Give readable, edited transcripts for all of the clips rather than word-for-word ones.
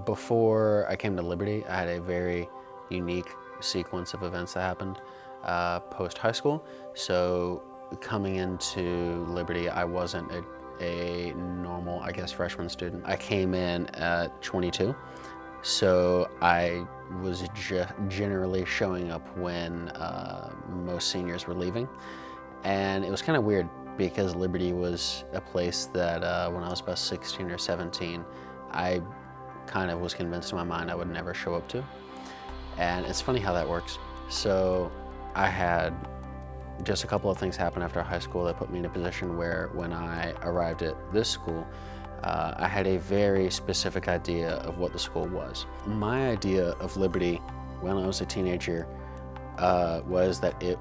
Before I came to Liberty, I had a very unique sequence of events that happened post-high school. So coming into Liberty, I wasn't a normal, I guess, freshman student. I came in at 22, so I was generally showing up when most seniors were leaving. And it was kind of weird because Liberty was a place that when I was about 16 or 17, I kind of was convinced in my mind I would never show up to. And it's funny how that works. So I had just a couple of things happen after high school that put me in a position where when I arrived at this school, I had a very specific idea of what the school was. My idea of Liberty when I was a teenager was that it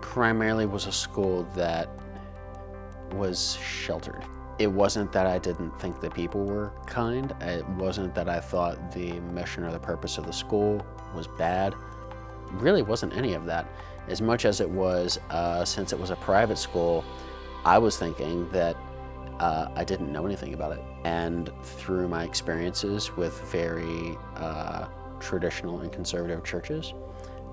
primarily was a school that was sheltered. It wasn't that I didn't think the people were kind. It wasn't that I thought the mission or the purpose of the school was bad. It really wasn't any of that. As much as it was, since it was a private school, I was thinking that I didn't know anything about it. And through my experiences with very traditional and conservative churches,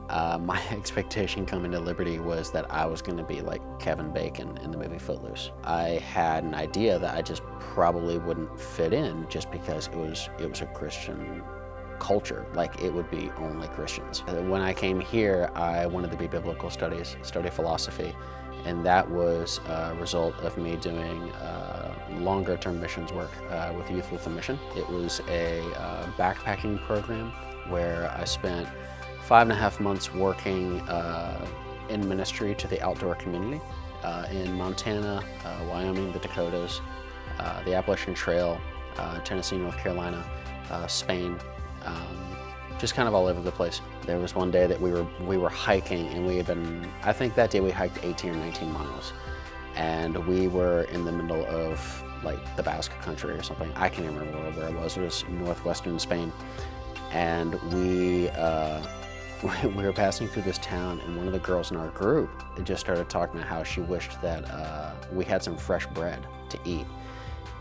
my expectation coming to Liberty was that I was going to be like Kevin Bacon in the movie Footloose. I had an idea that I just probably wouldn't fit in just because it was a Christian culture, like it would be only Christians. When I came here, I wanted to be biblical studies, study philosophy, and that was a result of me doing longer term missions work with Youth with a Mission. It was a backpacking program where I spent 5.5 months working in ministry to the outdoor community in Montana, Wyoming, the Dakotas, the Appalachian Trail, Tennessee, North Carolina, Spain, just kind of all over the place. There was one day that we were hiking, and we had been, I think that day we hiked 18 or 19 miles, and we were in the middle of like the Basque country or something. I can't remember where it was. It was northwestern Spain, and we were passing through this town, and one of the girls in our group just started talking about how she wished that we had some fresh bread to eat.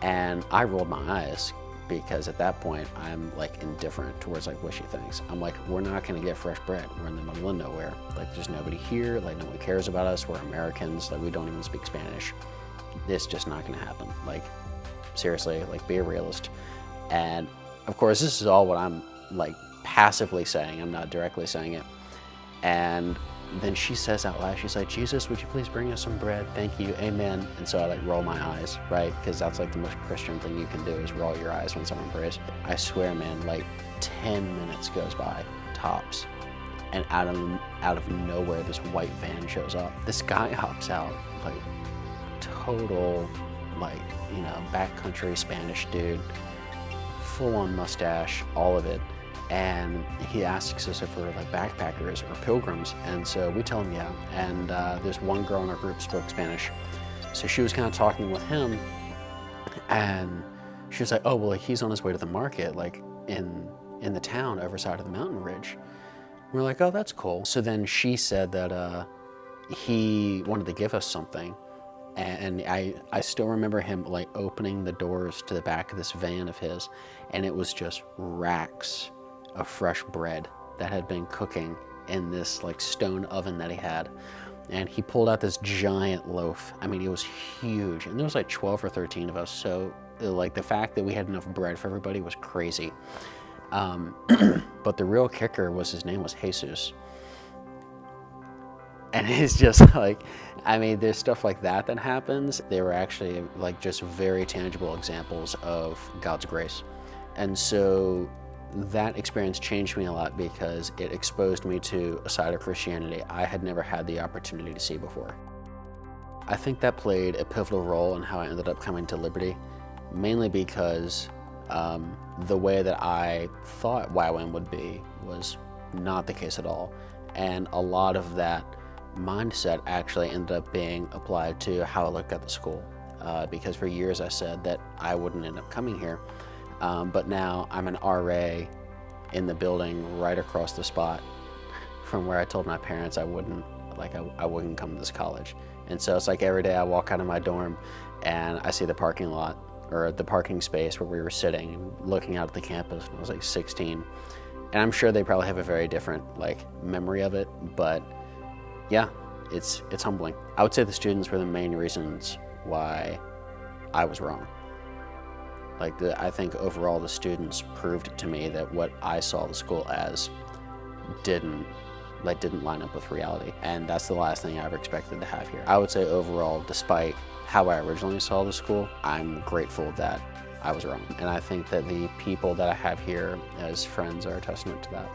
And I rolled my eyes because at that point I'm like indifferent towards like wishy things. I'm like, we're not gonna get fresh bread. We're in the middle of nowhere. Like there's nobody here, like no one cares about us. We're Americans, like we don't even speak Spanish. It's just not gonna happen. Like seriously, like be a realist. And of course this is all what I'm like passively saying, I'm not directly saying it. And then she says out loud, she's like, Jesus, would you please bring us some bread? Thank you, amen. And so I like roll my eyes, right? Because that's like the most Christian thing you can do is roll your eyes when someone prays. I swear, man, like 10 minutes goes by, tops. And out of nowhere, this white van shows up. This guy hops out, like total, like, you know, backcountry Spanish dude, full on mustache, all of it. And he asks us if we're like backpackers or pilgrims, and so we tell him yeah. And there's one girl in our group spoke Spanish, so she was kind of talking with him, and she was like, oh well, like, he's on his way to the market, like in the town over side of the mountain ridge. We're like, oh, that's cool. So then she said that he wanted to give us something, and I still remember him like opening the doors to the back of this van of his, and it was just racks of fresh bread that had been cooking in this like stone oven that he had. And he pulled out this giant loaf. I mean, it was huge, and there was like 12 or 13 of us, so like the fact that we had enough bread for everybody was crazy. But the real kicker was his name was Jesus. And it's just like, I mean, there's stuff like that that happens. They were actually like just very tangible examples of God's grace. And so that experience changed me a lot because it exposed me to a side of Christianity I had never had the opportunity to see before. I think that played a pivotal role in how I ended up coming to Liberty, mainly because the way that I thought YWAM would be was not the case at all. And a lot of that mindset actually ended up being applied to how I looked at the school. Because for years I said that I wouldn't end up coming here. But now I'm an RA in the building right across the spot from where I told my parents I wouldn't come to this college. And so it's like every day I walk out of my dorm and I see the parking lot or at the parking space where we were sitting and looking out at the campus when I was like 16. And I'm sure they probably have a very different memory of it, but yeah, it's humbling. I would say the students were the main reasons why I was wrong. I think overall the students proved to me that what I saw the school as didn't line up with reality, and that's the last thing I ever expected to have here. I would say overall, despite how I originally saw the school, I'm grateful that I was wrong, and I think that the people that I have here as friends are a testament to that.